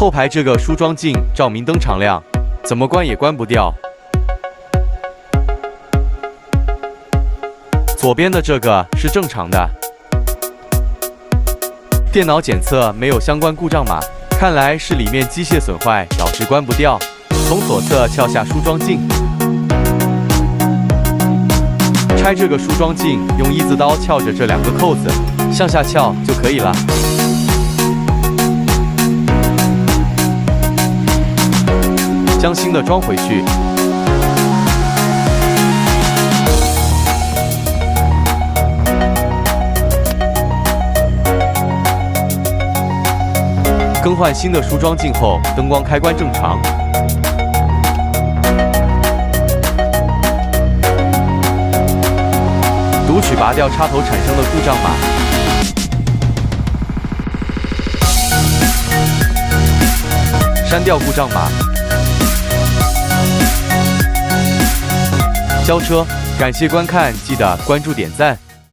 后排这个梳妆镜照明灯常亮，怎么关也关不掉。左边的这个是正常的。电脑检测没有相关故障码，看来是里面机械损坏导致关不掉。从左侧撬下梳妆镜。 拆这个梳妆镜，用1字刀撬着这2个扣子，向下撬就可以了。将新的装回去。更换新的梳妆镜后，灯光开关正常。 读取拔掉插头产生的故障码，删掉故障码，交车。感谢观看，记得关注点赞。